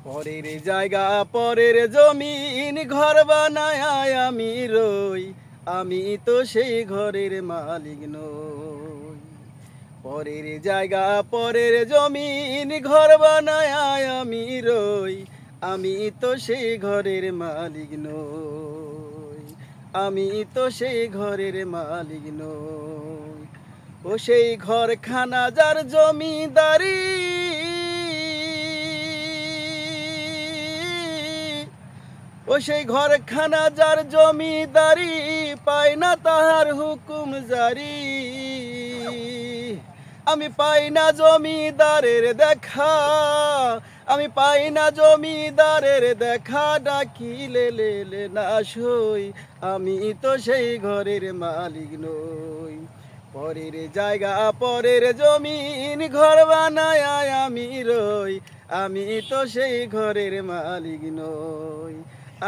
পরের জায়গা পরের জমিন ঘর বানায় আমি রই, আমি তো সেই ঘরের মালিক নই। পরের জায়গা পরের জমিন ঘর বানায় আমি রই, আমি তো সেই ঘরের মালিক নই, আমি তো সেই ঘরের মালিক নই। ও সেই ঘরখানা যার জমিদারি, ও সেই ঘরখানা যার জমিদারি, পায় না তাহার হুকুম জারি। আমি পাই না জমিদারের দেখা, আমি পাই না জমিদারের দেখা, ডাকিলে লেলে না সই, আমি তো সেই ঘরের মালিক নই। পরের জায়গা পরের জমিন ঘর বানায় আমি রই, আমি তো সেই ঘরের মালিক নই,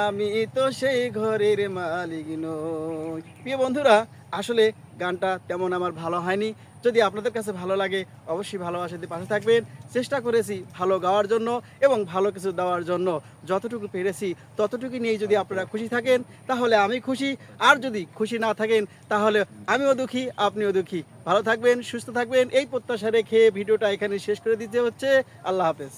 আমি তো সেই ঘরের মালিক নই। প্রিয় বন্ধুরা, আসলে গানটা তেমন আমার ভালো হয়নি। যদি আপনাদের কাছে ভালো লাগে অবশ্যই ভালোবাসা দিয়ে পাশে থাকবেন। চেষ্টা করেছি ভালো গাওয়ার জন্য এবং ভালো কিছু দেওয়ার জন্য। যতটুকু পেরেছি ততটুকু নিয়েই যদি আপনারা খুশি থাকেন তাহলে আমি খুশি, আর যদি খুশি না থাকেন তাহলে আমিও দুঃখী, আপনিও দুঃখী। ভালো থাকবেন, সুস্থ থাকবেন, এই প্রত্যাশা রেখে ভিডিওটা এখানে শেষ করে দিতে হচ্ছে। আল্লাহ হাফেজ।